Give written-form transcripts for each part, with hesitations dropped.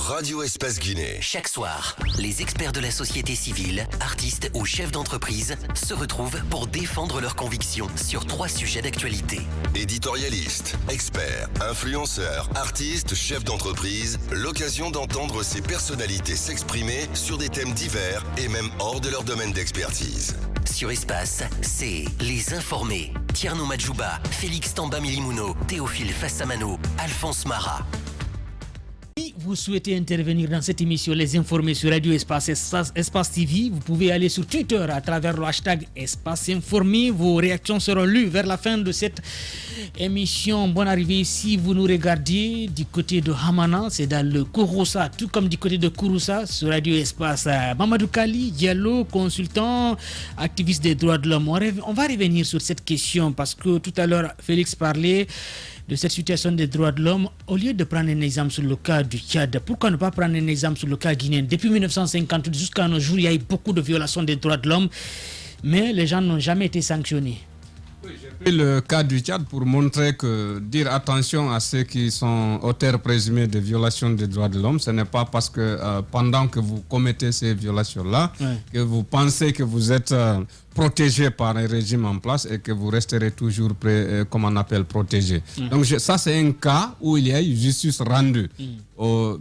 Radio Espace Guinée. Chaque soir, les experts de la société civile, artistes ou chefs d'entreprise se retrouvent pour défendre leurs convictions sur 3 sujets d'actualité. Éditorialistes, experts, influenceurs, artistes, chefs d'entreprise, l'occasion d'entendre ces personnalités s'exprimer sur des thèmes divers et même hors de leur domaine d'expertise. Sur Espace, c'est Les Informés. Tierno Madjouba, Félix Tamba Milimuno, Théophile Fassamano, Alphonse Mara. Si vous souhaitez intervenir dans cette émission Les Informés sur Radio Espace TV, vous pouvez aller sur Twitter à travers le hashtag Espace Informé. Vos réactions seront lues vers la fin de cette émission. Bonne arrivée si vous nous regardez du côté de Hamana, c'est dans le Kouroussa, tout comme du côté de Kouroussa sur Radio Espace. Mamadou Kali, Diallo, consultant, activiste des droits de l'homme. On va revenir sur cette question parce que tout à l'heure, Félix parlait de cette situation des droits de l'homme. Au lieu de prendre un exemple sur le cas du Tchad, pourquoi ne pas prendre un exemple sur le cas guinéen? Depuis 1950 jusqu'à nos jours, il y a eu beaucoup de violations des droits de l'homme, mais les gens n'ont jamais été sanctionnés. Oui, j'ai pris le cas du Tchad pour montrer que dire attention à ceux qui sont auteurs présumés de violations des droits de l'homme, ce n'est pas parce que pendant que vous commettez ces violations-là, que vous pensez que vous êtes protégé par un régime en place et que vous resterez toujours comme on appelle protégé. Donc ça c'est un cas où il y a eu justice rendue.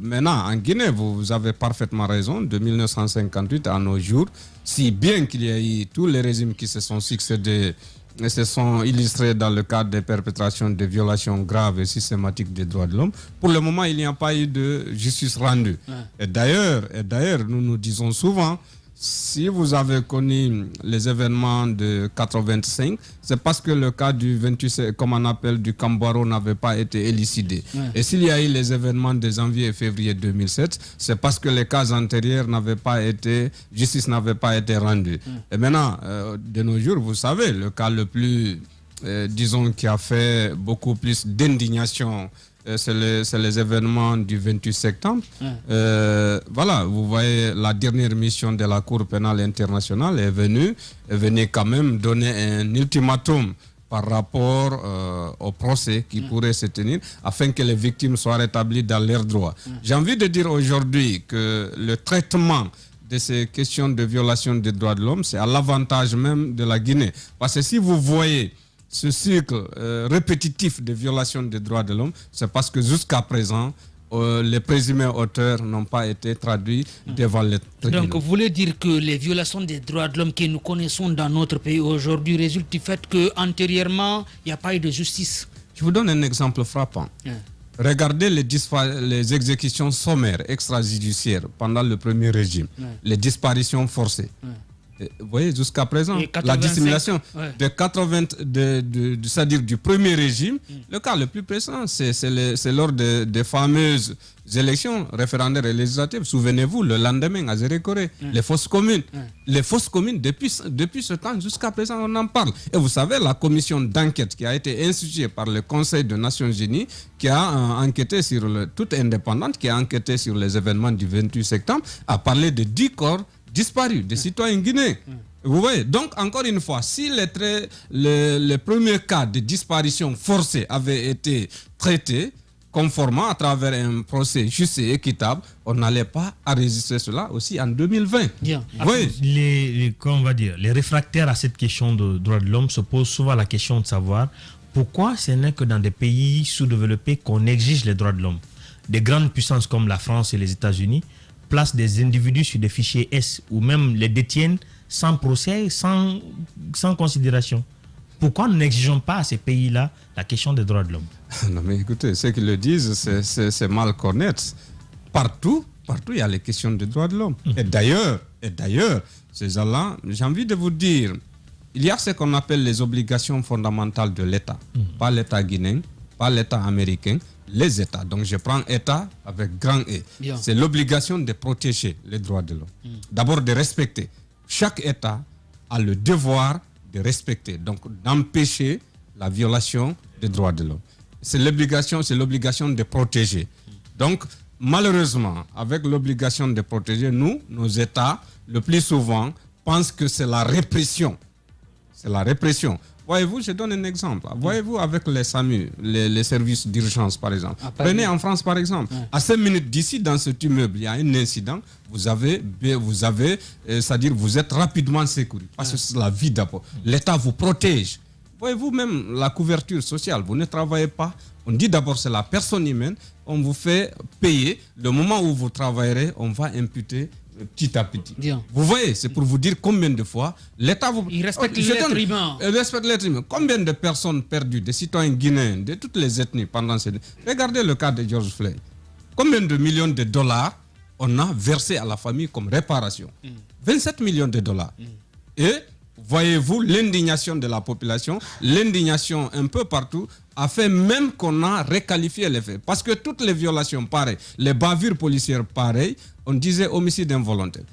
Maintenant en Guinée, vous avez parfaitement raison, de 1958 à nos jours, si bien qu'il y a eu tous les régimes qui se sont succédés et se sont illustrés dans le cadre des perpétrations de violations graves et systématiques des droits de l'homme, pour le moment il n'y a pas eu de justice rendue. Et d'ailleurs nous nous disons souvent, si vous avez connu les événements de 85, c'est parce que le cas du 28, comme on appelle, du Kambaro n'avait pas été élucidé. Et s'il y a eu les événements de janvier et février 2007, c'est parce que les cas antérieurs n'avaient pas été, justice n'avait pas été rendue. Et maintenant, de nos jours, vous savez, le cas le plus, disons, qui a fait beaucoup plus d'indignation, c'est les événements du 28 septembre. Voilà, vous voyez, la dernière mission de la Cour pénale internationale est venue quand même donner un ultimatum par rapport au procès qui pourrait se tenir afin que les victimes soient rétablies dans leurs droits. J'ai envie de dire aujourd'hui que le traitement de ces questions de violation des droits de l'homme, c'est à l'avantage même de la Guinée. Parce que si vous voyez ce cycle répétitif de violation des droits de l'homme, c'est parce que jusqu'à présent, les présumés auteurs n'ont pas été traduits devant les tribunaux. Donc, vous voulez dire que les violations des droits de l'homme que nous connaissons dans notre pays aujourd'hui résultent du fait qu'antérieurement, il n'y a pas eu de justice? Je vous donne un exemple frappant. Regardez les exécutions sommaires extrajudiciaires pendant le premier régime, les disparitions forcées. Vous voyez, jusqu'à présent, la dissimulation c'est-à-dire du premier régime, le cas le plus pressant, c'est lors des fameuses élections référendaires et législatives. Souvenez-vous, le lendemain à Zérékoré, les fausses communes. Les fausses communes, depuis ce temps jusqu'à présent, on en parle. Et vous savez, la commission d'enquête qui a été instituée par le Conseil des Nations Unies, qui a enquêté toute indépendante, qui a enquêté sur les événements du 28 septembre, a parlé de 10 corps disparus, des citoyens guinéens. Vous voyez, donc encore une fois, si les premiers cas de disparition forcée avaient été traités conformément à travers un procès juste et équitable, on n'allait pas enregistrer cela aussi en 2020. Bien. Oui. Les réfractaires à cette question de droits de l'homme se posent souvent la question de savoir pourquoi ce n'est que dans des pays sous-développés qu'on exige les droits de l'homme. Des grandes puissances comme la France et les États-Unis placent des individus sur des fichiers S ou même les détiennent sans procès, sans considération. Pourquoi nous n'exigeons pas à ces pays-là la question des droits de l'homme? Non mais écoutez, ceux qui le disent, c'est mal connaître. Partout, il y a les questions des droits de l'homme. Et d'ailleurs, ces gens-là, j'ai envie de vous dire, il y a ce qu'on appelle les obligations fondamentales de l'État. Pas l'État guinéen, pas l'État américain, les États. Donc je prends État avec grand E. C'est l'obligation de protéger les droits de l'homme. D'abord de respecter. Chaque État a le devoir de respecter, donc d'empêcher la violation des droits de l'homme. C'est l'obligation de protéger. Donc malheureusement, avec l'obligation de protéger, nos États, le plus souvent, pensent que c'est la répression. C'est la répression. Voyez-vous, je donne un exemple. Voyez-vous, avec les SAMU, les services d'urgence, par exemple. Prenez en France, par exemple. À 5 minutes d'ici, dans cet immeuble, il y a un incident. Vous avez c'est-à-dire vous êtes rapidement secouru. Parce que c'est la vie d'abord. L'État vous protège. Voyez-vous, même la couverture sociale, vous ne travaillez pas. On dit d'abord c'est la personne humaine. On vous fait payer. Le moment où vous travaillerez, on va imputer petit à petit. Bien. Vous voyez, c'est pour vous dire combien de fois l'État vous... Il respecte l'être humain. Il respecte l'être humain. Combien de personnes perdues, des citoyens guinéens, de toutes les ethnies pendant ces... Regardez le cas de George Floyd. Combien de millions de dollars on a versé à la famille comme réparation? 27 millions de dollars. Et voyez-vous l'indignation de la population, l'indignation un peu partout, a fait même qu'on a requalifié les faits. Parce que toutes les violations pareilles, les bavures policières pareilles, on disait homicide involontaire.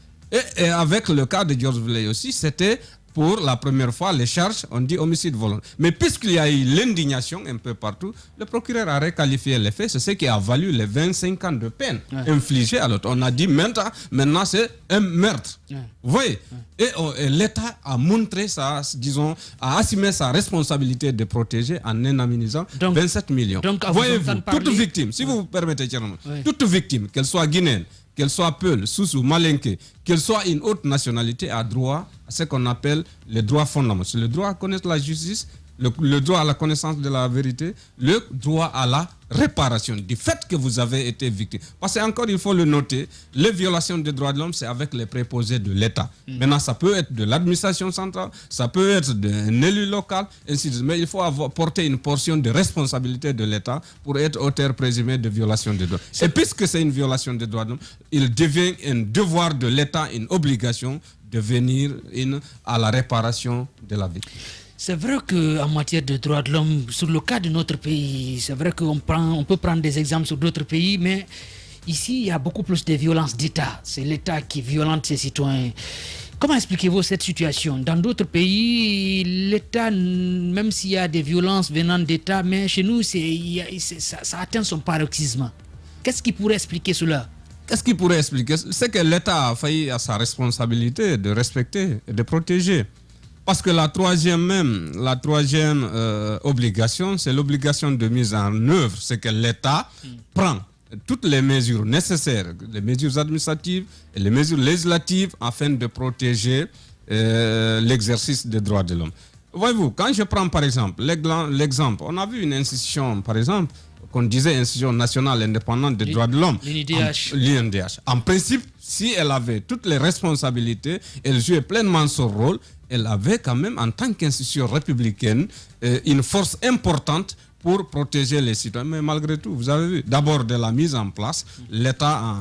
Et avec le cas de George Floyd aussi, c'était pour la première fois les charges, on dit homicide volontaire. Mais puisqu'il y a eu l'indignation un peu partout, le procureur a requalifié les faits. C'est ce qui a valu les 25 ans de peine infligés à l'autre. On a dit maintenant c'est un meurtre. Vous voyez? Et l'État a montré a assumé sa responsabilité de protéger en indemnisant 27 millions. Voyez-vous, toute victime, si vous vous permettez, toute victime, qu'elle soit guinéenne, qu'elle soit Peul, Soussou, Malinké, qu'elle soit une autre nationalité, a droit à ce qu'on appelle les droits fondamentaux. Le droit à connaître la justice, le droit à la connaissance de la vérité, le droit à la réparation du fait que vous avez été victime. Parce qu'encore, il faut le noter, les violations des droits de l'homme, c'est avec les préposés de l'État. Maintenant, ça peut être de l'administration centrale, ça peut être d'un élu local, ainsi de suite. Mais il faut porter une portion de responsabilité de l'État pour être auteur présumé de violation des droits. Et puisque c'est une violation des droits de l'homme, il devient un devoir de l'État, une obligation de venir à la réparation de la victime. C'est vrai qu'en matière de droits de l'homme, sur le cas de notre pays, c'est vrai qu'on peut prendre des exemples sur d'autres pays, mais ici, il y a beaucoup plus de violence d'État. C'est l'État qui violente ses citoyens. Comment expliquez-vous cette situation? Dans d'autres pays, l'État, même s'il y a des violences venant d'État, mais chez nous, ça atteint son paroxysme. Qu'est-ce qui pourrait expliquer cela? Qu'est-ce qui pourrait expliquer? C'est que l'État a failli à sa responsabilité de respecter et de protéger. Parce que la troisième obligation, c'est l'obligation de mise en œuvre. C'est que l'État prend toutes les mesures nécessaires, les mesures administratives et les mesures législatives afin de protéger l'exercice des droits de l'homme. Voyez-vous, quand je prends par exemple l'exemple, on a vu une institution, par exemple, qu'on disait institution nationale indépendante des droits de l'homme, l'INDH. En principe, si elle avait toutes les responsabilités, elle jouait pleinement son rôle, elle avait quand même, en tant qu'institution républicaine, une force importante pour protéger les citoyens. Mais malgré tout, vous avez vu, d'abord de la mise en place, l'État,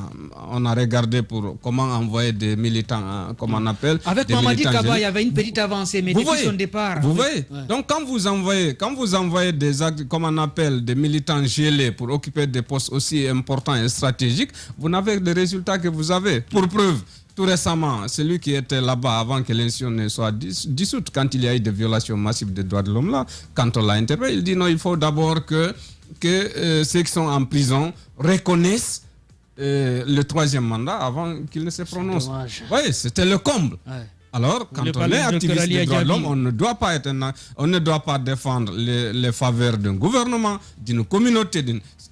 on a regardé pour comment envoyer des militants, comment on appelle. Avec Mamadi Kaba, il y avait une petite avancée, mais depuis son départ. Vous voyez. Donc quand vous envoyez des actes, comme on appelle, des militants gelés pour occuper des postes aussi importants et stratégiques, vous n'avez que les résultats que vous avez. Pour preuve, tout récemment, celui qui était là-bas avant que l'institution ne soit dissoute, quand il y a eu des violations massives des droits de l'homme là, quand on l'a interpellé, il dit non, il faut d'abord que ceux qui sont en prison reconnaissent le troisième mandat avant qu'ils ne se prononcent. Oui, c'était le comble. Ouais. Alors, quand on est activiste des droits de l'homme, on ne doit pas défendre les faveurs d'un gouvernement, d'une communauté.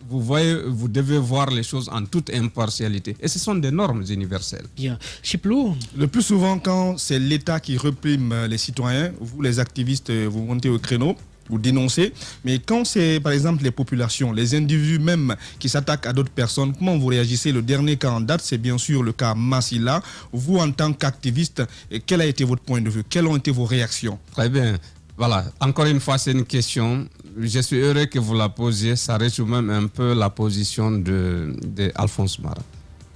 Vous devez voir les choses en toute impartialité. Et ce sont des normes universelles. Bien. Chiplou. Le plus souvent, quand c'est l'État qui réprime les citoyens, vous, les activistes, vous montez au créneau, vous dénoncez. Mais quand c'est, par exemple, les populations, les individus même qui s'attaquent à d'autres personnes, comment vous réagissez? Le dernier cas en date, c'est bien sûr le cas Massila. Vous, en tant qu'activiste, quel a été votre point de vue? Quelles ont été vos réactions? Très bien. Voilà. Encore une fois, c'est une question. Je suis heureux que vous la posiez. Ça résume même un peu la position de Alphonse Mara.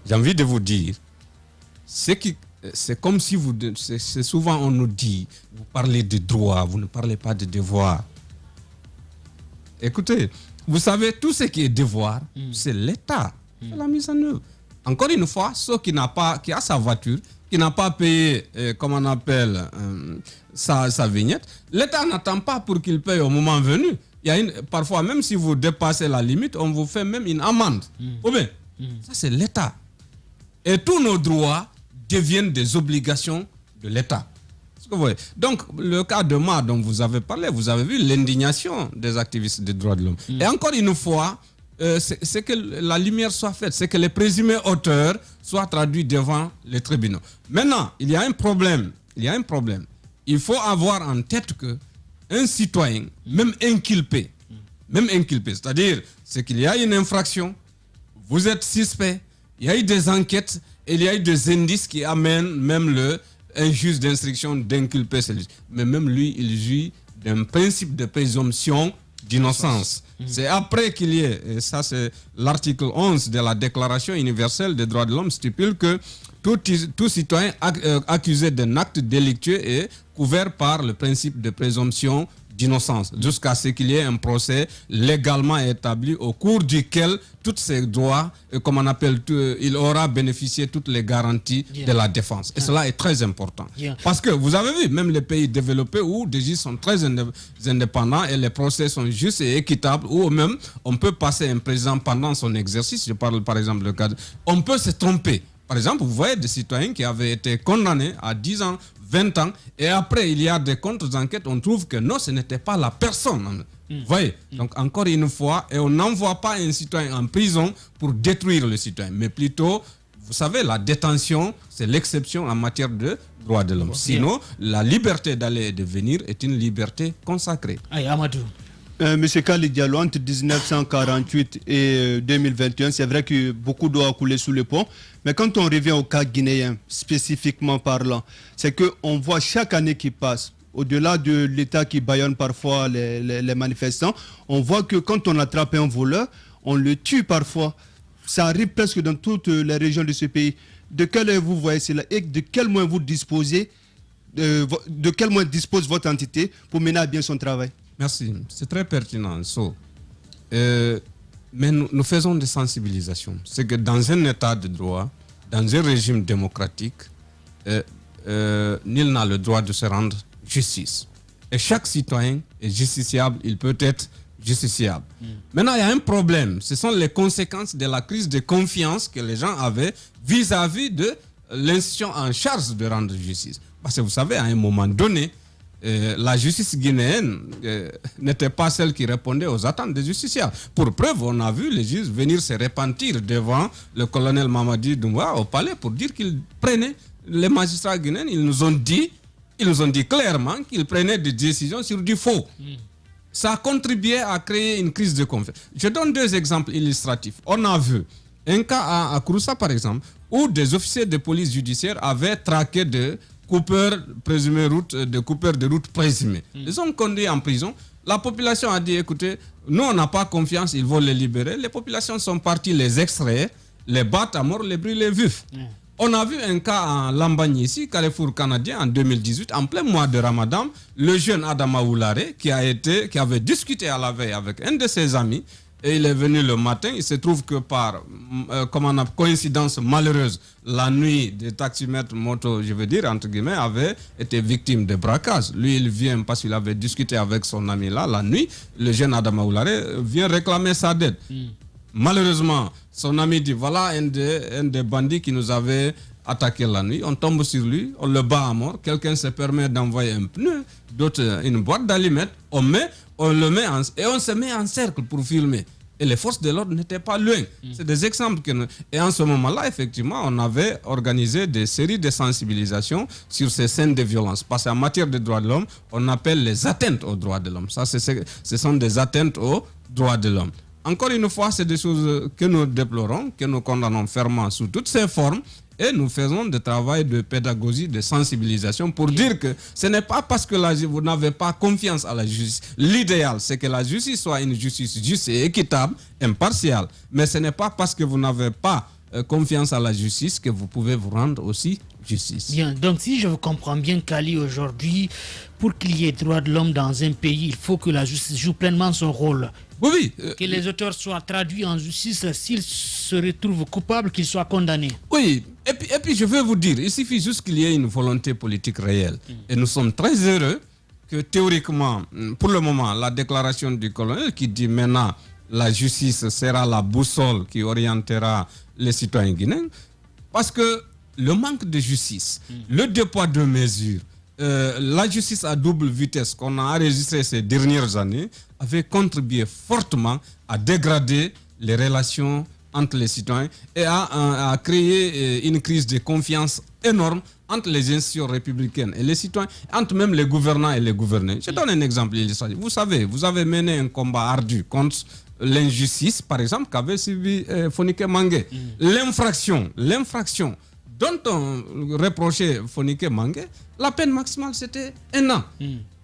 J'ai envie de vous dire, c'est comme si c'est souvent on nous dit, vous parlez de droits, vous ne parlez pas de devoirs. Écoutez, vous savez, tout ce qui est devoir, c'est l'État. C'est la mise en œuvre. Encore une fois, ceux qui a sa voiture, qui n'a pas payé, comment on appelle, sa vignette, l'État n'attend pas pour qu'il paye au moment venu. Parfois, même si vous dépassez la limite, on vous fait même une amende. Ou bien, ça c'est l'État. Et tous nos droits deviennent des obligations de l'État. Donc, le cas de Ma dont vous avez parlé, vous avez vu l'indignation des activistes des droits de l'homme. Et encore une fois, c'est que la lumière soit faite, c'est que les présumés auteurs soient traduits devant les tribunaux. Maintenant, il y a un problème. Il faut avoir en tête que un citoyen, même inculpé, c'est-à-dire c'est qu'il y a une infraction, vous êtes suspect, il y a eu des enquêtes, et il y a eu des indices qui amènent même un juge d'instruction d'inculper celui-ci. Mais même lui, il jouit d'un principe de présomption d'innocence. C'est après qu'il y ait, et ça c'est l'article 11 de la Déclaration universelle des droits de l'homme, stipule que tout citoyen accusé d'un acte délictueux est couvert par le principe de présomption d'innocence, jusqu'à ce qu'il y ait un procès légalement établi au cours duquel tous ses droits, comme on appelle, il aura bénéficié toutes les garanties de la défense. Et cela est très important. Parce que vous avez vu, même les pays développés où des juges sont très indépendants et les procès sont justes et équitables, ou même on peut passer un président pendant son exercice, je parle par exemple du cas, on peut se tromper. Par exemple, vous voyez des citoyens qui avaient été condamnés à 10 ans, 20 ans, et après il y a des contre-enquêtes, on trouve que non, ce n'était pas la personne. Vous voyez, donc encore une fois, et on n'envoie pas un citoyen en prison pour détruire le citoyen, mais plutôt, vous savez, la détention, c'est l'exception en matière de droits de l'homme. Sinon, la liberté d'aller et de venir est une liberté consacrée. Aïe, Amadou. Monsieur Khalid Diallo, entre 1948 et 2021, c'est vrai que beaucoup d'eau a coulé sous le pont. Mais quand on revient au cas guinéen, spécifiquement parlant, c'est qu'on voit chaque année qui passe, au-delà de l'État qui bâillonne parfois les manifestants, on voit que quand on attrape un voleur, on le tue parfois. Ça arrive presque dans toutes les régions de ce pays. De quel vous voyez cela et de quel moyen vous disposez, de quel moyen dispose votre entité pour mener à bien son travail? Merci, c'est très pertinent. Mais nous faisons des sensibilisations. C'est que dans un état de droit, dans un régime démocratique, nul n'a le droit de se rendre justice. Et chaque citoyen est justiciable, il peut être justiciable. Maintenant, il y a un problème. Ce sont les conséquences de la crise de confiance que les gens avaient vis-à-vis de l'institution en charge de rendre justice. Parce que vous savez, à un moment donné, la justice guinéenne n'était pas celle qui répondait aux attentes des justiciables. Pour preuve, on a vu les juges venir se repentir devant le colonel Mamadi Doumbouya au palais pour dire qu'ils prenaient, les magistrats guinéens, ils nous ont dit clairement qu'ils prenaient des décisions sur du faux. Ça a contribué à créer une crise de confiance. Je donne 2 exemples illustratifs. On a vu un cas à Kouroussa, par exemple, où des officiers de police judiciaire avaient traqué de coupeurs de route présumés. Ils ont conduit en prison. La population a dit, écoutez, nous on n'a pas confiance, ils vont les libérer. Les populations sont parties les extraire, les battre à mort, les brûler vifs. On a vu un cas en Lambagne ici, Carrefour canadien, en 2018, en plein mois de Ramadan, le jeune Adama Oulare qui avait discuté à la veille avec un de ses amis. Et il est venu le matin, il se trouve que par coïncidence malheureuse, la nuit des taximètres moto, je veux dire, entre guillemets, avait été victime de braquage. Lui, il vient parce qu'il avait discuté avec son ami là, la nuit, le jeune Adama Oulare vient réclamer sa dette. Malheureusement, son ami dit, voilà un des bandits qui nous avait attaqué la nuit, on tombe sur lui, on le bat à mort, quelqu'un se permet d'envoyer un pneu, d'autres une boîte d'allumettes, on le met et on se met en cercle pour filmer. Et les forces de l'ordre n'étaient pas loin. C'est des exemples et en ce moment-là, effectivement, on avait organisé des séries de sensibilisations sur ces scènes de violence. Parce qu'en matière de droits de l'homme, on appelle les atteintes aux droits de l'homme. Ça, ce sont des atteintes aux droits de l'homme. Encore une fois, c'est des choses que nous déplorons, que nous condamnons fermement sous toutes ses formes. Et nous faisons des travail de pédagogie, de sensibilisation pour dire que ce n'est pas parce que vous n'avez pas confiance à la justice. L'idéal, c'est que la justice soit une justice juste et équitable, impartiale. Mais ce n'est pas parce que vous n'avez pas confiance à la justice que vous pouvez vous rendre aussi justice. Bien, donc si je vous comprends bien, Kali, aujourd'hui, pour qu'il y ait droit de l'homme dans un pays, il faut que la justice joue pleinement son rôle. Oui. Que les auteurs soient traduits en justice, s'ils se retrouvent coupables, qu'ils soient condamnés. Oui, et puis je veux vous dire, il suffit juste qu'il y ait une volonté politique réelle. Et nous sommes très heureux que théoriquement, pour le moment, la déclaration du colonel qui dit maintenant la justice sera la boussole qui orientera les citoyens guinéens, parce que le manque de justice, le deux poids deux mesures, la justice à double vitesse qu'on a enregistrée ces dernières années avait contribué fortement à dégrader les relations entre les citoyens et à créer une crise de confiance énorme entre les institutions républicaines et les citoyens, entre même les gouvernants et les gouvernés. Je donne un exemple illustratif. Vous savez, vous avez mené un combat ardu contre l'injustice, par exemple, qu'avait subi Fonike Mangue. L'infraction dont on reprochait Fonike Mangue, la peine maximale, c'était 1 an.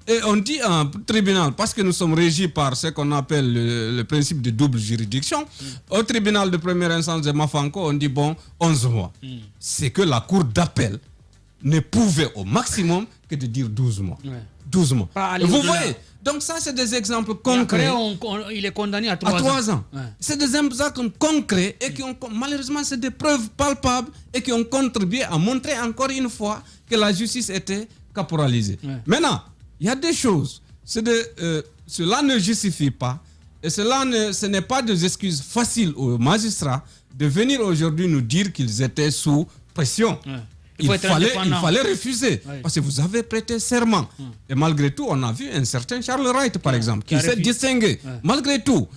Et on dit un tribunal, parce que nous sommes régis par ce qu'on appelle le principe de double juridiction, au tribunal de première instance de Mafanko, on dit bon, 11 mois. C'est que la cour d'appel ne pouvait au maximum que de dire 12 mois. 12 mois. Vous voyez? Donc ça, c'est des exemples concrets. Après, il est condamné à 3 ans. C'est des exemples concrets et qui ont, malheureusement, c'est des preuves palpables et qui ont contribué à montrer encore une fois que la justice était caporalisée. Maintenant, il y a des choses. Cela ne justifie pas et ce n'est pas des excuses faciles aux magistrats de venir aujourd'hui nous dire qu'ils étaient sous pression. Il fallait refuser parce que vous avez prêté serment. Et malgré tout, on a vu un certain Charles Wright, par exemple, qui s'est distingué. Malgré tout,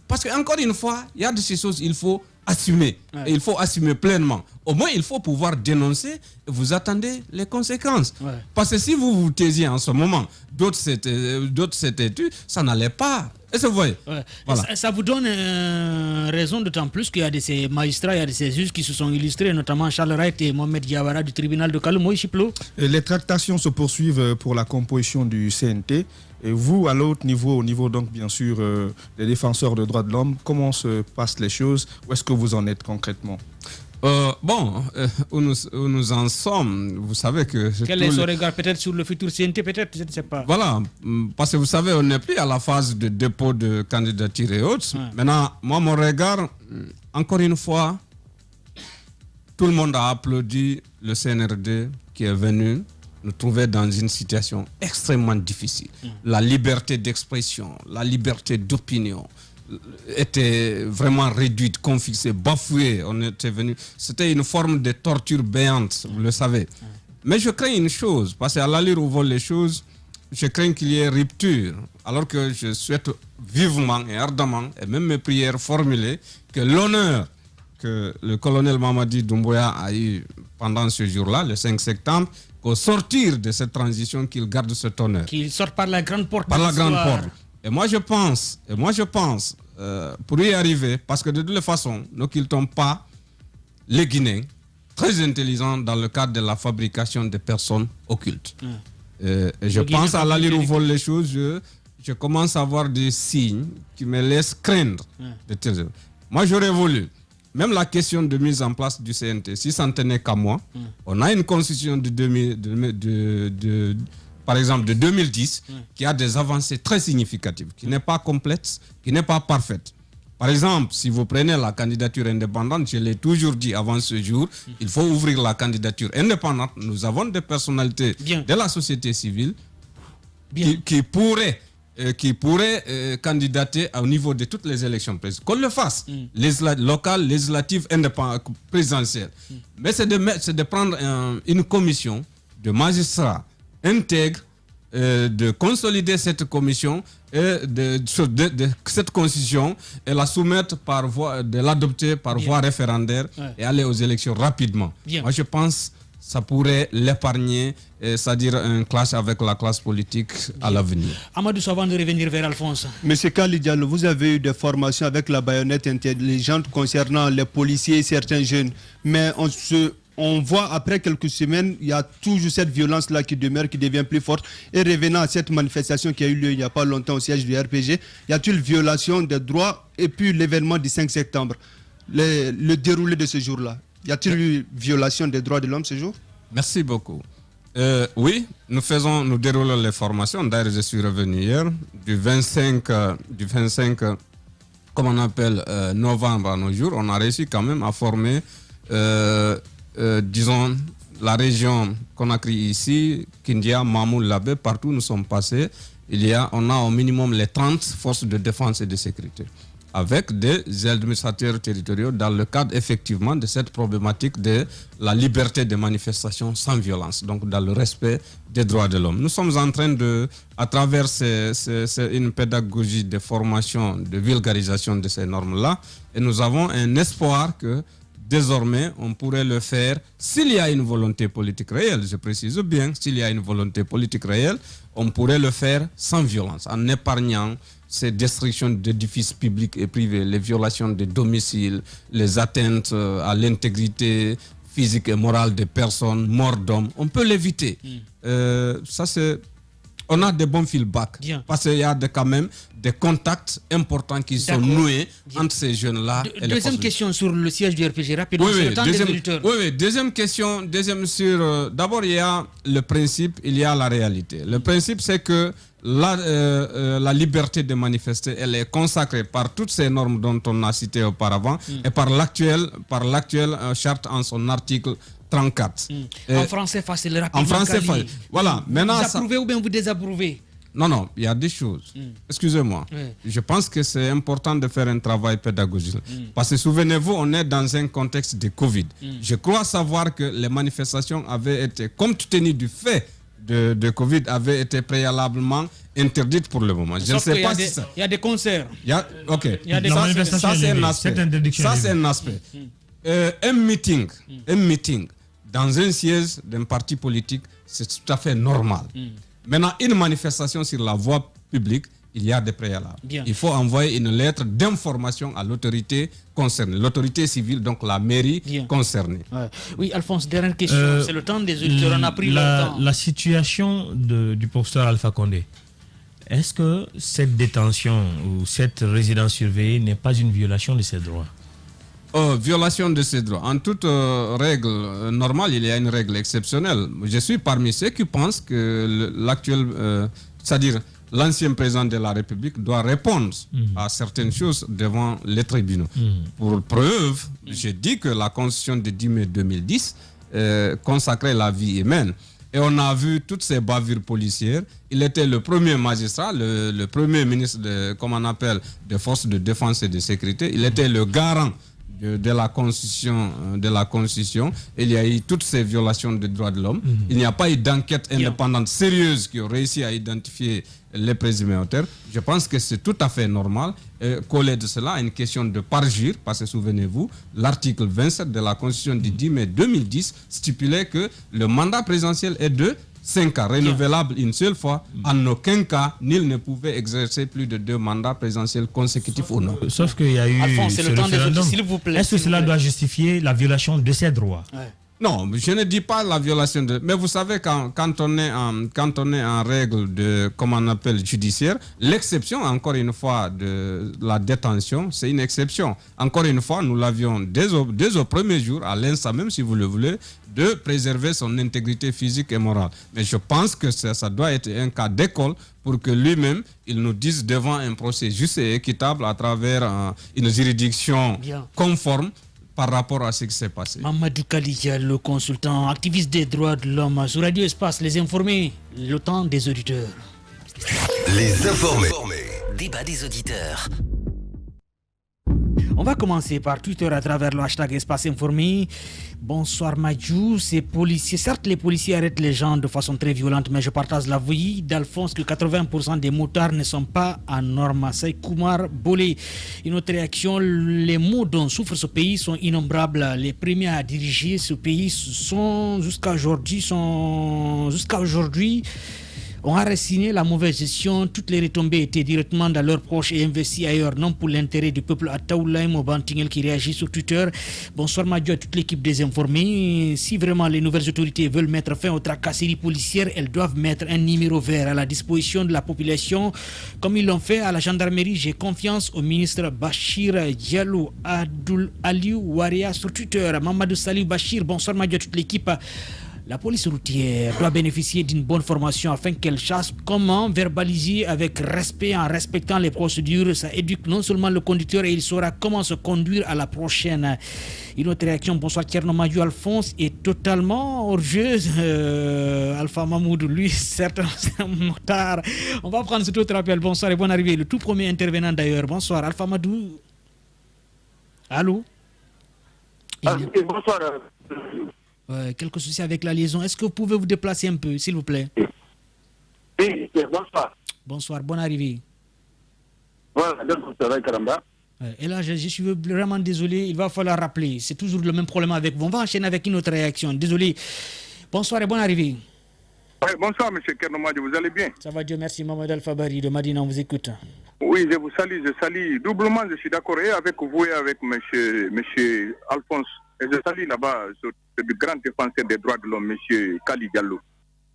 parce qu'encore une fois, il y a de ces choses, il faut assumer. Et il faut assumer pleinement. Au moins, il faut pouvoir dénoncer et vous attendez les conséquences. Parce que si vous vous taisiez en ce moment, d'autres s'étaient tus, ça n'allait pas. Et vous voyez. Voilà. Ça vous donne raison, d'autant plus qu'il y a de ces magistrats, il y a de ces juges qui se sont illustrés, notamment Charles Wright et Mohamed Diawara du tribunal de Kaloum. Chiplo. Les tractations se poursuivent pour la composition du CNT. Et vous, à l'autre niveau, au niveau donc bien sûr des défenseurs des droits de l'homme, comment se passent les choses? Où est-ce que vous en êtes concrètement? Où nous en sommes, vous savez que... Quel est son regard peut-être sur le futur CNT, peut-être, je ne sais pas. Voilà, parce que vous savez, on n'est plus à la phase de dépôt de candidature et autres. Maintenant, moi, mon regard, encore une fois, tout le monde a applaudi le CNRD qui est venu nous trouver dans une situation extrêmement difficile. La liberté d'expression, la liberté d'opinion était vraiment réduite, confisquée, bafouée. On était venu. C'était une forme de torture béante, vous le savez. Mais je crains une chose, parce qu'à l'allure où vont les choses, je crains qu'il y ait rupture. Alors que je souhaite vivement et ardemment, et même mes prières formulées, que l'honneur que le colonel Mamadi Doumbouya a eu pendant ce jour-là, le 5 septembre, qu'au sortir de cette transition, qu'il garde cet honneur. Qu'il sorte par la grande porte. Par la grande porte. Et moi je pense, pour y arriver, parce que de toute façon, nous n'occultons pas les Guinéens, très intelligents dans le cadre de la fabrication de personnes occultes. Et je pense à l'allure où volent les choses, je commence à avoir des signes qui me laissent craindre. Moi j'aurais voulu, même la question de mise en place du CNT, si ça ne tenait qu'à moi, on a une constitution par exemple de 2010, qui a des avancées très significatives, qui n'est pas complète, qui n'est pas parfaite. Par exemple, si vous prenez la candidature indépendante, je l'ai toujours dit avant ce jour, il faut ouvrir la candidature indépendante. Nous avons des personnalités de la société civile qui pourraient candidater au niveau de toutes les élections présidentielles. Qu'on le fasse, locales, législatives, présidentielles. Mais c'est de prendre une commission de magistrats intègre, de consolider cette commission et de cette constitution et la soumettre par voie, de l'adopter par voie référendaire et aller aux élections rapidement. Moi je pense que ça pourrait l'épargner, c'est-à-dire un clash avec la classe politique à l'avenir. Amadou, avant de revenir vers Alphonse. Monsieur Kali Diallo, vous avez eu des formations avec la baïonnette intelligente concernant les policiers et certains jeunes, mais on voit après quelques semaines, il y a toujours cette violence-là qui demeure, qui devient plus forte. Et revenant à cette manifestation qui a eu lieu il n'y a pas longtemps au siège du RPG, y a-t-il violation des droits? Et puis l'événement du 5 septembre, le déroulé de ce jour-là, y a-t-il eu violation des droits de l'homme ce jour? Merci beaucoup. Oui, nous déroulons les formations. D'ailleurs, je suis revenu hier, du 25 comme on appelle, novembre à nos jours, on a réussi quand même à former... disons, la région Conakry ici, Kindia, Mamou, Labé, partout nous sommes passés. On a au minimum les 30 forces de défense et de sécurité. avec des administrateurs territoriaux dans le cadre effectivement de cette problématique de la liberté de manifestation sans violence, donc dans le respect des droits de l'homme. Nous sommes en train de, à travers une pédagogie de formation, de vulgarisation de ces normes-là, et nous avons un espoir que désormais, on pourrait le faire s'il y a une volonté politique réelle. Je précise bien, s'il y a une volonté politique réelle, on pourrait le faire sans violence, en épargnant ces destructions d'édifices publics et privés, les violations des domiciles, les atteintes à l'intégrité physique et morale des personnes, morts d'hommes. On peut l'éviter. Ça, c'est... On a des bons feedbacks. Bien. Parce qu'il y a quand même des contacts importants qui sont noués entre ces jeunes-là et les deuxième question sur le siège du RPG, rapidement, sur le temps des auditeurs. Oui, deuxième question, sur... D'abord, il y a le principe, il y a la réalité. Le principe, c'est que la liberté de manifester, elle est consacrée par toutes ces normes dont on a cité auparavant et par l'actuelle charte en son article 34. En français facile, rapidement. En français facile. Voilà. Maintenant, vous approuvez ou bien vous désapprouvez? Non, il y a des choses. Excusez-moi. Je pense que c'est important de faire un travail pédagogique. Parce que souvenez-vous, on est dans un contexte de Covid. Je crois savoir que les manifestations avaient été, compte tenu du fait de Covid, avaient été préalablement interdites pour le moment. Je ne sais pas si ça... Il y a des concerts. Ok. Il y a des ça, c'est un aspect. Ça, c'est un aspect. Un meeting dans un siège d'un parti politique, c'est tout à fait normal. Maintenant, une manifestation sur la voie publique, il y a des préalables. Bien. Il faut envoyer une lettre d'information à l'autorité concernée, l'autorité civile, donc la mairie concernée. Oui, Alphonse, dernière question. C'est le temps des auditeurs, on a pris le temps. La situation du professeur Alpha Condé, est-ce que cette détention ou cette résidence surveillée n'est pas une violation de ses droits? Violation de ses droits. En toute règle normale, il y a une règle exceptionnelle. Je suis parmi ceux qui pensent que c'est-à-dire l'ancien président de la République doit répondre à certaines choses devant les tribunaux. Pour preuve, je dis que la Constitution de 10 mai 2010 consacrait la vie humaine. Et on a vu toutes ces bavures policières. Il était le premier magistrat, le premier ministre des forces de défense et de sécurité. Il était le garant de la Constitution, il y a eu toutes ces violations des droits de l'homme. Il n'y a pas eu d'enquête indépendante sérieuse qui a réussi à identifier les présumés auteurs. Je pense que c'est tout à fait normal. Coller de cela à une question de parjure, parce que souvenez-vous, l'article 27 de la Constitution du 10 mai 2010 stipulait que le mandat présidentiel est de 5 ans, renouvelable une seule fois. En aucun cas, nul ne pouvait exercer plus de 2 mandats présidentiels consécutifs ou non. Sauf qu'il y a eu Alphonse, c'est le temps des autres, s'il vous plaît. Est-ce que cela doit justifier la violation de ses droits? Non, je ne dis pas la violation de... Mais vous savez, quand on est en règle de, judiciaire, l'exception, encore une fois, de la détention, c'est une exception. Encore une fois, nous l'avions dès au premier jour, à l'instant même, si vous le voulez, de préserver son intégrité physique et morale. Mais je pense que ça doit être un cas d'école pour que lui-même, il nous dise devant un procès juste et équitable à travers une juridiction conforme par rapport à ce qui s'est passé. Mamadou Kalidia, le consultant activiste des droits de l'homme sur Radio Espace, les informés, le temps des auditeurs. Les informés. Débat des auditeurs. On va commencer par Twitter à travers le hashtag Espace Informé. Bonsoir Madjou, ces policiers, certes les policiers arrêtent les gens de façon très violente, mais je partage l'avis d'Alphonse que 80% des motards ne sont pas en norme. C'est Koumar Bolé. Une autre réaction, les maux dont souffre ce pays sont innombrables. Les premiers à diriger ce pays sont jusqu'à aujourd'hui ont enraciné la mauvaise gestion. Toutes les retombées étaient directement dans leurs proches et investies ailleurs, non pour l'intérêt du peuple. Ataoulaïm Obantingel qui réagit sur Twitter. Bonsoir Madjo à toute l'équipe des informés. Si vraiment les nouvelles autorités veulent mettre fin aux tracasseries policières, elles doivent mettre un numéro vert à la disposition de la population, comme ils l'ont fait à la gendarmerie. J'ai confiance au ministre Bachir Diallo. Abdoul Aliou Waria sur Twitter. Mamadou Salih Bachir. Bonsoir Madjo à toute l'équipe. La police routière doit bénéficier d'une bonne formation afin qu'elle sache comment verbaliser avec respect en respectant les procédures. Ça éduque non seulement le conducteur et il saura comment se conduire à la prochaine. Une autre réaction, bonsoir Thierno Madiou Alphonse est totalement hors-jeu. Alpha Mahmoud, lui, certainement c'est un motard. On va prendre cet autre appel. Bonsoir et bonne arrivée. Le tout premier intervenant d'ailleurs. Bonsoir Alpha Mahmoud. Allô? Bonsoir. Quelques soucis avec la liaison. Est-ce que vous pouvez vous déplacer un peu, s'il vous plaît? Oui, bonsoir. Bonsoir, bonne arrivée. Voilà, donc ça va, Karamba. Et là, je suis vraiment désolé, il va falloir rappeler. C'est toujours le même problème avec vous. On va enchaîner avec une autre réaction. Désolé. Bonsoir et bonne arrivée. Oui, bonsoir, M. Kernomadi, vous allez bien? Ça va, Dieu merci, Mohamed Al-Fabari de Madina, on vous écoute. Oui, je vous salue, doublement, je suis d'accord et avec vous et avec M. Alphonse. Et je salue là-bas le grand défenseur des droits de l'homme, M. Kali Diallo.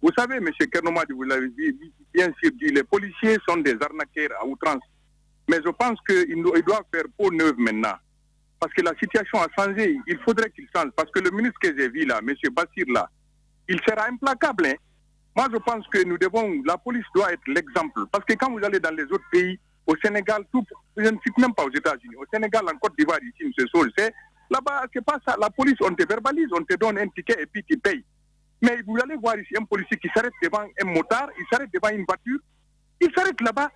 Vous savez, M. Kernomadi, vous l'avez dit, bien sûr, les policiers sont des arnaqueurs à outrance. Mais je pense qu'ils doivent faire peau neuve maintenant. Parce que la situation a changé. Il faudrait qu'il change. Parce que le ministre que j'ai vu là, M. Bassir là, il sera implacable. Hein. Moi, je pense que la police doit être l'exemple. Parce que quand vous allez dans les autres pays, au Sénégal, je ne cite même pas aux États-Unis, au Sénégal, en Côte d'Ivoire, ici, M. Sol, là-bas, c'est pas ça. La police, on te verbalise, on te donne un ticket et puis tu payes. Mais vous allez voir ici un policier qui s'arrête devant un motard, il s'arrête devant une voiture, il s'arrête là-bas.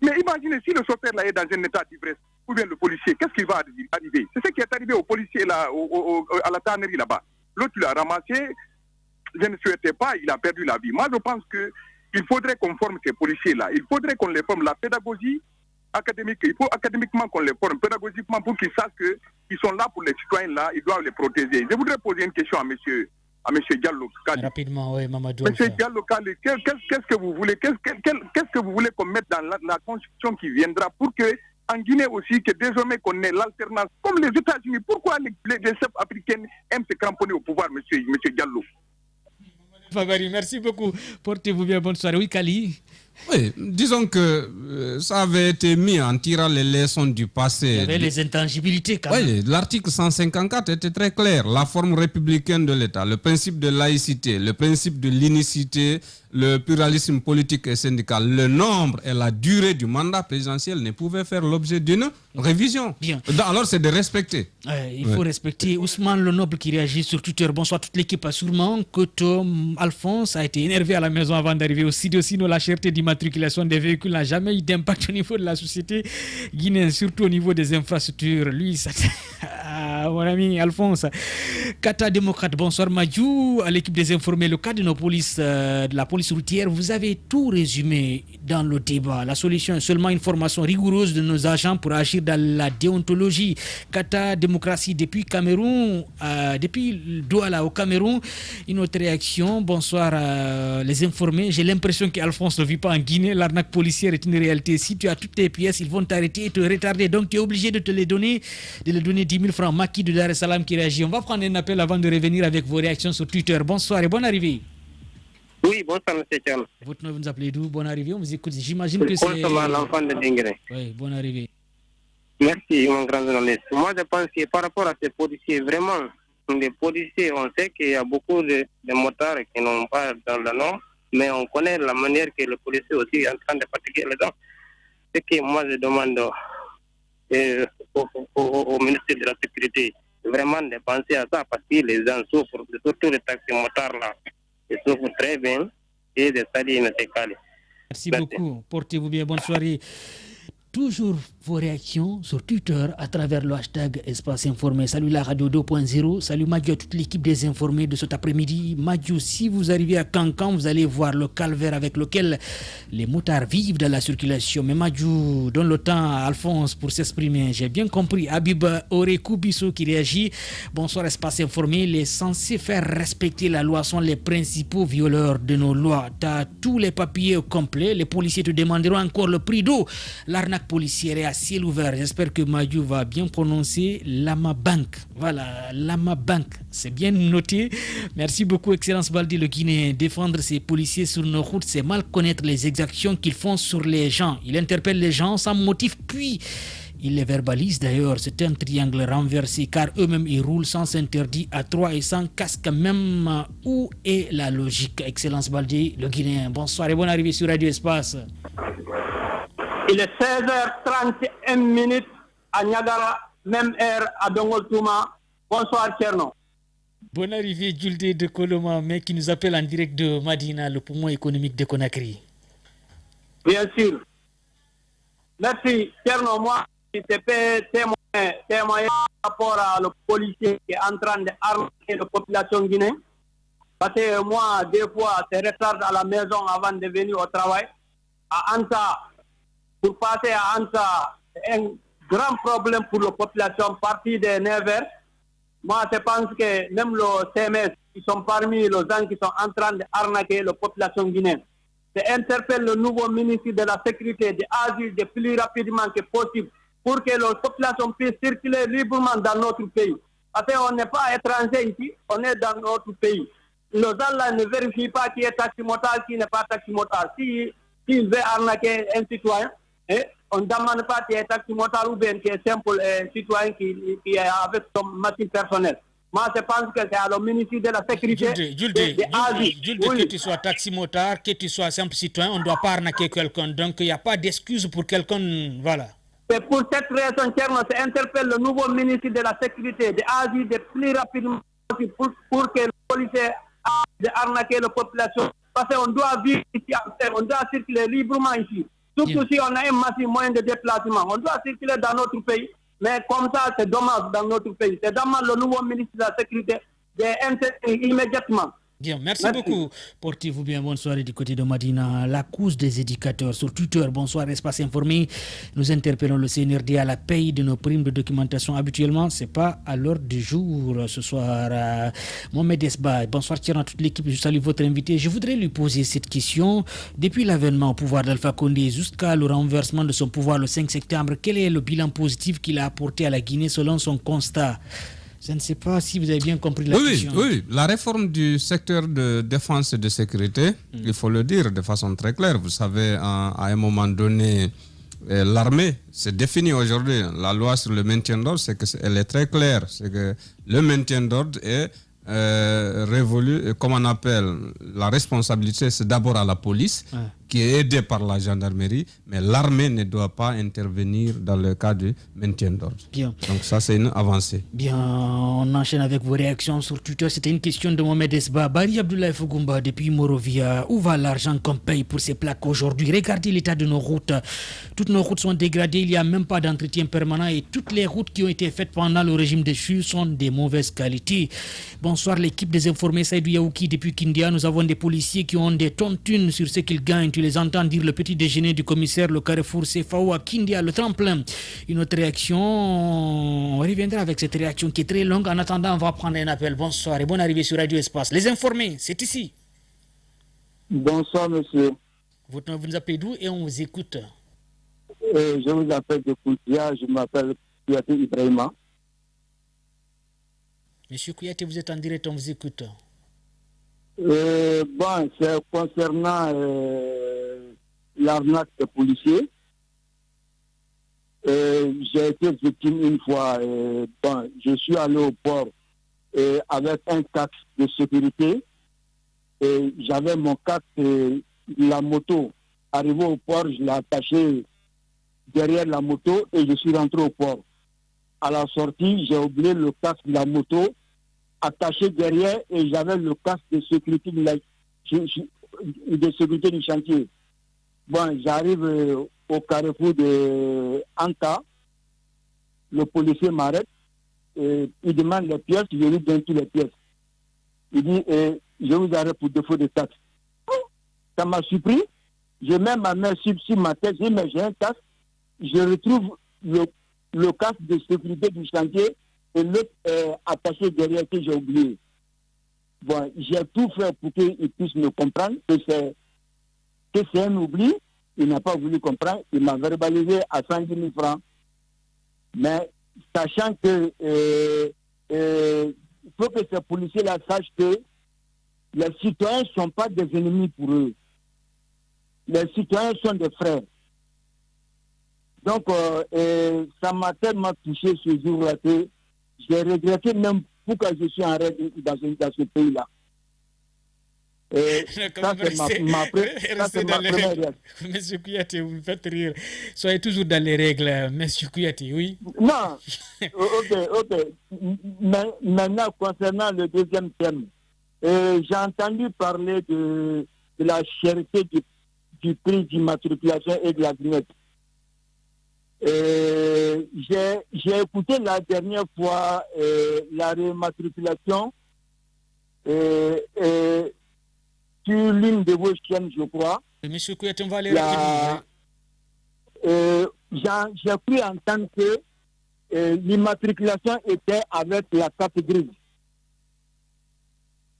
Mais imaginez si le chauffeur là est dans un état d'ivresse, ou bien le policier, qu'est-ce qui va arriver? C'est ce qui est arrivé au policier là, à la tannerie là-bas. L'autre l'a ramassé, je ne souhaitais pas, il a perdu la vie. Moi, je pense qu'il faudrait qu'on forme ces policiers-là. Il faudrait qu'on les forme la pédagogie académique. Il faut académiquement qu'on les forme pédagogiquement pour qu'ils sachent qu'ils sont là pour les citoyens-là, ils doivent les protéger. Je voudrais poser une question à M. Diallo. Rapidement, oui, Mamadou. M. Diallo, qu'est-ce que vous voulez qu'est-ce que vous voulez qu'on mette dans la constitution qui viendra pour que en Guinée aussi, que désormais qu'on ait l'alternance, comme les États-Unis, pourquoi les chefs africains aiment se cramponner au pouvoir, M. Diallo? Merci beaucoup. Portez-vous bien, bonne soirée. Oui, Kali. Oui, disons que ça avait été mis en tirant les leçons du passé. Il y avait les intangibilités quand même. Oui, l'article 154 était très clair. La forme républicaine de l'État, le principe de laïcité, le principe de l'unicité, le pluralisme politique et syndical, le nombre et la durée du mandat présidentiel ne pouvaient faire l'objet d'une révision. Bien. Alors c'est de respecter. Il faut respecter. Ousmane Le Noble qui réagit sur Twitter. Bonsoir toute l'équipe. Sûrement que Tom Alphonse a été énervé à la maison avant d'arriver au studio. Sinon, la cherté d'immatriculation des véhicules n'a jamais eu d'impact au niveau de la société guinéenne, surtout au niveau des infrastructures. Lui, ça... mon ami Alphonse. Kata démocrate, bonsoir Madjou. À l'équipe des informés, le cas de nos polices, de la police routière, vous avez tout résumé dans le débat. La solution est seulement une formation rigoureuse de nos agents pour agir dans la déontologie. Kata démocratie depuis Cameroun, depuis Douala au Cameroun. Une autre réaction. Bonsoir les informés. J'ai l'impression qu'Alphonse ne vit pas en Guinée. L'arnaque policière est une réalité. Si tu as toutes tes pièces, ils vont t'arrêter et te retarder. Donc tu es obligé de te les donner, de les donner 10 000 francs. Maki de Dar es Salaam qui réagit. On va prendre un appel avant de revenir avec vos réactions sur Twitter. Bonsoir et bonne arrivée. Oui, bonsoir, M. Tcham. Votre nom, vous nous appelez d'où? Bonne arrivée, on vous écoute. J'imagine que c'est... Bonsoir, l'enfant de Dingré. Oui, bonne arrivée. Merci, mon grand journaliste. Moi, je pense que par rapport à ces policiers, vraiment, les policiers, on sait qu'il y a beaucoup de motards qui n'ont pas dans le nom, mais on connaît la manière que le policier aussi est en train de fatiguer les gens. C'est que moi, je demande au ministre de la Sécurité vraiment de penser à ça, parce que les gens souffrent, surtout les taxis motards là. Ils souffrent très bien et de saluer M. Kali. Merci beaucoup. Portez-vous bien. Bonne soirée. Toujours vos réactions sur Twitter à travers le hashtag Espace Informé. Salut la radio 2.0. Salut Madjou à toute l'équipe des informés de cet après-midi. Madjou, si vous arrivez à Cancan, vous allez voir le calvaire avec lequel les motards vivent dans la circulation. Mais Madjou donne le temps à Alphonse pour s'exprimer. J'ai bien compris. Habib Orekou Bissou qui réagit. Bonsoir Espace Informé. Les censés faire respecter la loi sont les principaux violeurs de nos lois. Tu as tous les papiers complets. Les policiers te demanderont encore le prix d'eau. L'arnaque policière est à ciel ouvert. J'espère que Madjou va bien prononcer Lama Bank. Voilà, Lama Bank. C'est bien noté. Merci beaucoup, Excellence Baldi, le Guinéen. Défendre ces policiers sur nos routes, c'est mal connaître les exactions qu'ils font sur les gens. Ils interpellent les gens sans motif, puis Ils les verbalisent d'ailleurs, c'est un triangle renversé car eux-mêmes ils roulent sans interdit à 3 et sans casque même. Où est la logique? Excellence Baldé, le Guinéen. Bonsoir et bonne arrivée sur Radio Espace. Il est 16h31 à Niagara, même heure à Dongoltouma. Bonsoir Tcherno. Bonne arrivée Julde de Koloma, mais qui nous appelle en direct de Madina, le poumon économique de Conakry. Bien sûr. Merci Tcherno, moi je te fais témoigner par rapport à le policier qui est en train d'arnaquer la population guinéenne. Parce que moi, des fois, je retarde à la maison avant de venir au travail. À Anta, pour passer à Anta, c'est un grand problème pour la population partie de 9h. Moi, je pense que même les CMS, qui sont parmi les gens qui sont en train d'arnaquer la population guinéenne. C'est interpelle le nouveau ministre de la Sécurité, de l'Asile, le plus rapidement que possible, pour que la population puisse circuler librement dans notre pays. Parce qu'on n'est pas étranger ici, on est dans notre pays. Les gens là ne vérifient pas qui est taximotard, qui n'est pas taximotard. S'il veut arnaquer un citoyen, on ne demande pas qui est taximotard ou bien qui est simple citoyen qui est avec son machine personnelle. Moi, je pense que c'est à le ministre de la Sécurité. Julde, que tu sois taximotard, que tu sois simple citoyen, on ne doit pas arnaquer quelqu'un. Donc, il n'y a pas d'excuse pour quelqu'un. Voilà. C'est pour cette raison, Tcherno, c'est interpelle le nouveau ministre de la Sécurité d'agir de plus rapidement pour que le policier arnaquer la population. Parce qu'on doit vivre ici, on doit circuler librement ici. Surtout si on a un massif moyen de déplacement. On doit circuler dans notre pays. Mais comme ça, c'est dommage dans notre pays. C'est dommage le nouveau ministre de la Sécurité d'intervenir immédiatement. Bien, merci beaucoup. Portez-vous bien, bonne soirée du côté de Madina. La cause des éducateurs sur Twitter, bonsoir, Espace Informé. Nous interpellons le CNRD à la paye de nos primes de documentation. Habituellement, ce n'est pas à l'heure du jour ce soir. Mohamed Esba, bonsoir, Thierry, toute l'équipe. Je salue votre invité. Je voudrais lui poser cette question. Depuis l'avènement au pouvoir d'Alpha Condé jusqu'à le renversement de son pouvoir le 5 septembre, quel est le bilan positif qu'il a apporté à la Guinée selon son constat? Je ne sais pas si vous avez bien compris la question. Oui, la réforme du secteur de défense et de sécurité, il faut le dire de façon très claire. Vous savez, à un moment donné, l'armée s'est définie aujourd'hui. La loi sur le maintien d'ordre, elle est très claire. C'est que le maintien d'ordre est révolu, comme on appelle, la responsabilité, c'est d'abord à la police, qui est aidée par la gendarmerie, mais l'armée ne doit pas intervenir dans le cas du maintien d'ordre. Bien. Donc ça, c'est une avancée. Bien, on enchaîne avec vos réactions sur Twitter. C'était une question de Mohamed Esba. Bari Abdoulaye Fougoumba depuis Morovia. Où va l'argent qu'on paye pour ces plaques aujourd'hui? Regardez l'état de nos routes. Toutes nos routes sont dégradées. Il n'y a même pas d'entretien permanent et toutes les routes qui ont été faites pendant le régime des CHU sont de mauvaise qualité. Bonsoir l'équipe des informés. Saïdou Yaouki depuis Kindia. Nous avons des policiers qui ont des tonnes sur ce qu'ils gagnent. Tu les entends dire le petit déjeuner du commissaire, le carrefour CFAO à Kindia, le tremplin. Une autre réaction, on reviendra avec cette réaction qui est très longue. En attendant, on va prendre un appel. Bonsoir et bonne arrivée sur Radio Espace. Les informés, c'est ici. Bonsoir monsieur. Vous nous appelez d'où et on vous écoute? Je vous appelle de Koutia, je m'appelle Kouyaté Ibrahima. Monsieur Kouyaté, vous êtes en direct, on vous écoute. Bon, c'est concernant l'arnaque des policiers. J'ai été victime une fois. Bon, je suis allé au port avec un casque de sécurité. J'avais mon casque, la moto. Arrivé au port, je l'ai attaché derrière la moto et je suis rentré au port. À la sortie, j'ai oublié le casque de la moto attaché derrière et j'avais le casque de sécurité du chantier. Bon, j'arrive au carrefour de Anta. Le policier m'arrête. Il demande les pièces. Je lui donne toutes les pièces. Il dit, je vous arrête pour défaut de taxe. Ça m'a surpris. Je mets ma main sur ma tête. Je dis, mais j'ai un casque. Je retrouve le casque de sécurité du chantier et l'autre attaché derrière que j'ai oublié. Bon, j'ai tout fait pour qu'il puisse me comprendre que c'est un oubli. Il n'a pas voulu comprendre. Il m'a verbalisé à 110 000 francs. Mais sachant que il faut que ces policiers-là sachent que les citoyens ne sont pas des ennemis pour eux. Les citoyens sont des frères. Donc, ça m'a tellement touché ce jour-là que j'ai regretté même pourquoi je suis en règle dans ce pays-là. Ça, c'est ma première réaction. Monsieur Kouyaté, vous me faites rire. Soyez toujours dans les règles, Monsieur Kouyaté, oui. Non, ok. Mais maintenant, concernant le deuxième thème, j'ai entendu parler de la cherté du prix d'immatriculation et de la vignette. J'ai écouté la dernière fois la rématriculation sur l'une de vos chaînes, je crois. Monsieur Kouyaté, on va aller rapidement. J'ai cru entendre que l'immatriculation était avec la carte grise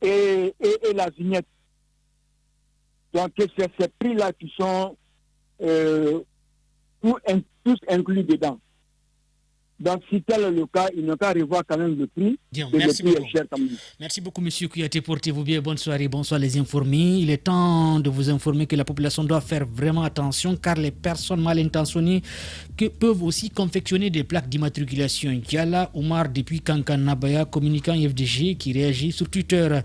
et la vignette. Donc, c'est ces prix-là qui sont tous inclus dedans. Donc, si tel est le cas, il n'a qu'à revoir quand même le prix. Bien, merci beaucoup. Merci beaucoup, Monsieur Kouyaté. Portez-vous bien. Bonne soirée. Bonsoir, les informés. Il est temps de vous informer que la population doit faire vraiment attention car les personnes mal intentionnées peuvent aussi confectionner des plaques d'immatriculation. Diala Omar depuis Kankanabaya, communicant FDG qui réagit sur Twitter.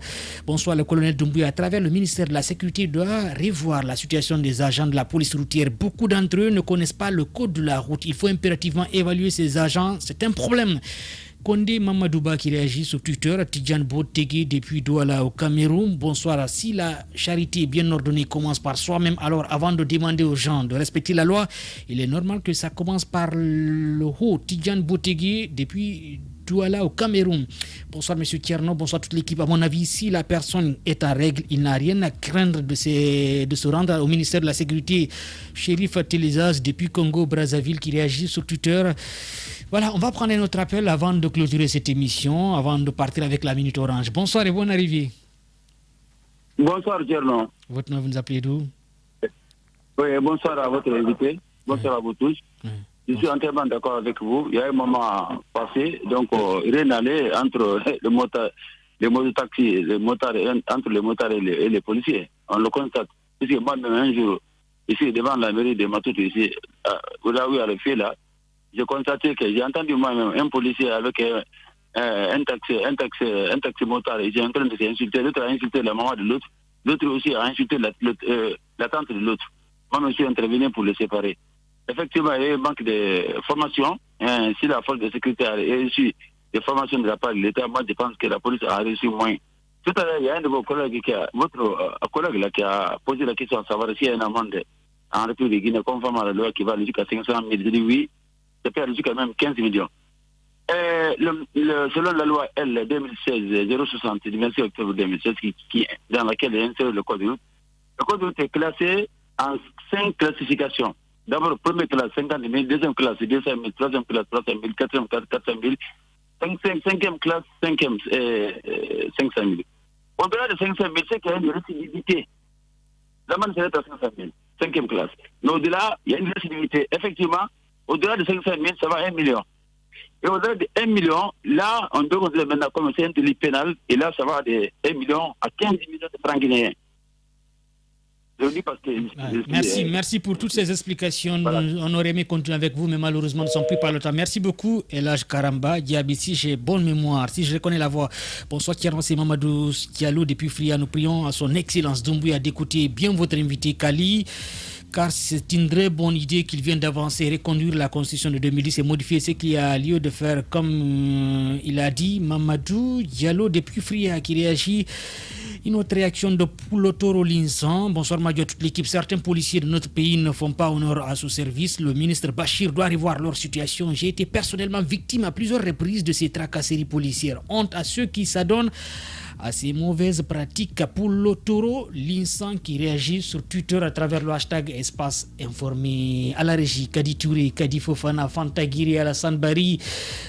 Bonsoir, le colonel Doumbouya. À travers le ministère de la Sécurité doit revoir la situation des agents de la police routière. Beaucoup d'entre eux ne connaissent pas le code de la route. Il faut impérativement évaluer ces agents. C'est un problème. Kondé Mamadouba qui réagit sur Twitter, Tidjane Botégé depuis Douala au Cameroun. Bonsoir. Si la charité bien ordonnée commence par soi-même, alors avant de demander aux gens de respecter la loi, il est normal que ça commence par le haut. Tidjane Botégé depuis Douala au Cameroun. Bonsoir Monsieur Tierno, bonsoir toute l'équipe. À mon avis, si la personne est en règle, il n'a rien à craindre de se rendre au ministère de la Sécurité. Chérif Télésaz depuis Congo-Brazzaville qui réagit sur Twitter. Voilà, on va prendre un autre appel avant de clôturer cette émission, avant de partir avec la Minute Orange. Bonsoir et bonne arrivée. Bonsoir, Tierno. Votre nom, vous nous appelez d'où? Oui, bonsoir à votre invité. Bonsoir à vous tous. Je suis entièrement d'accord avec vous. Il y a un moment passé, donc rien n'allait entre les mototaxis, entre les motards et les policiers. On le constate. Puisque moi-même, un jour, ici, devant la mairie de Matoutou, ici, là où il y a le fait là, j'ai constaté que j'ai entendu moi-même un policier avec un taxi motard, il est en train de s'insulter. L'autre a insulté la maman de l'autre. L'autre aussi a insulté la tante de l'autre. Moi, je suis intervenu pour les séparer. Effectivement, il y a un manque de formation. Si la force de sécurité a reçu des formations de la part de l'État, moi, je pense que la police a reçu moins. Tout à l'heure, il y a un de vos collègues, votre collègue là, qui a posé la question à savoir s'il y a une amende en République de Guinée conforme à la loi qui va jusqu'à 500 000. Je dis oui. Ça peut aller jusqu'à même 15 millions. Selon la loi L 2016-060 du 26 octobre 2016, dans laquelle est inséré le code de route, le code de route est classé en 5 classifications. D'abord, première classe, 50 000, deuxième classe, 200 000, troisième classe, 300 000, quatrième classe, 400 000, cinquième classe, 500 000. Au-delà de 500 000, c'est qu'il y a une récidivité. L'amende serait à 500 000, cinquième classe. Mais au-delà, il y a une récidivité. Effectivement, au-delà de 500 000, ça va à 1 million. Et au-delà de 1 million, là, on peut considérer maintenant comme c'est un délit pénal. Et là, ça va de 1 million à 15 millions de francs guinéens. Je le dis parce que... Merci pour toutes ces explications. Voilà. On aurait aimé continuer avec vous, mais malheureusement, nous ne sommes plus par le temps. Merci beaucoup, Elhaj Karamba. Diabiti, j'ai bonne mémoire. Si je reconnais la voix. Bonsoir, Thierno, c'est Mamadou Diallo depuis Fria. Nous prions à son excellence Doumbouya d'écouter bien votre invité, Kali. Car c'est une très bonne idée qu'il vienne d'avancer, reconduire la constitution de 2010 et modifier ce qu'il y a lieu de faire, comme il a dit Mamadou Diallo depuis Fria qui réagit. Une autre réaction de Poulotoro Linsan. Bonsoir Madio, toute l'équipe. Certains policiers de notre pays ne font pas honneur à ce service. Le ministre Bachir doit revoir leur situation. J'ai été personnellement victime à plusieurs reprises de ces tracasseries policières. Honte à ceux qui s'adonnent à ces mauvaises pratiques. Poulotoro Linsan qui réagit sur Twitter à travers le hashtag Espace Informé. À la régie, Kadi Touré, Kadi Fofana, Fantagiri, Alassane Bari,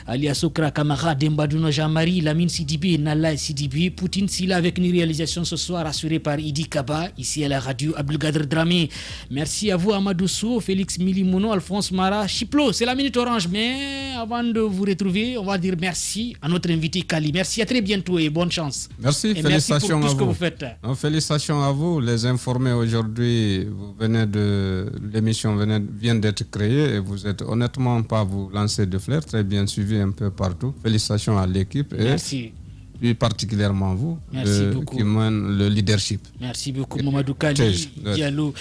alias Sokra Kamara, Dembadouno Jamari, Lamine Sidibé, Nala Sidibé, Poutine Silla avec une réalisation ce soir assurée par Idi Kaba, ici à la radio Abdelkader Dramé. Merci à vous Amadou Sow, Félix Milimono, Alphonse Mara, Chiplo, c'est la Minute Orange. Mais avant de vous retrouver, on va dire merci à notre invité Kali. Merci, à très bientôt et bonne chance. Merci, Et félicitations merci pour tout à ce que vous. vous faites. Non, félicitations à vous, les informés aujourd'hui. L'émission vient d'être créée et vous êtes honnêtement pas vous lancer de fleurs, très bien suivi un peu partout. Félicitations à l'équipe et plus particulièrement vous qui mène le leadership. Merci beaucoup Mamadou Kali Diallo.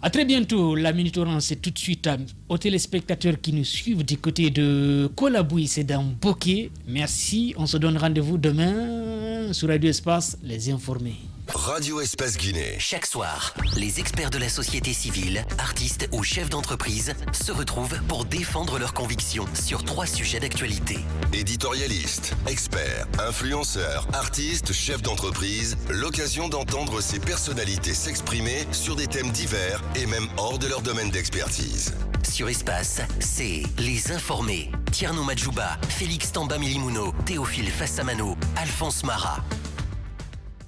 À très bientôt. La Minute Orange, c'est tout de suite aux téléspectateurs qui nous suivent du côté de Kolabouy, c'est dans Bokeh. Merci. On se donne rendez-vous demain sur Radio Espace, les informés. Radio Espace Guinée. Chaque soir, les experts de la société civile, artistes ou chefs d'entreprise se retrouvent pour défendre leurs convictions sur 3 sujets d'actualité. Éditorialistes, experts, influenceurs, artistes, chefs d'entreprise, l'occasion d'entendre ces personnalités s'exprimer sur des thèmes divers et même hors de leur domaine d'expertise. Sur Espace, c'est Les Informés. Tierno Madjouba, Félix Tamba Milimuno, Théophile Fassamano, Alphonse Marat.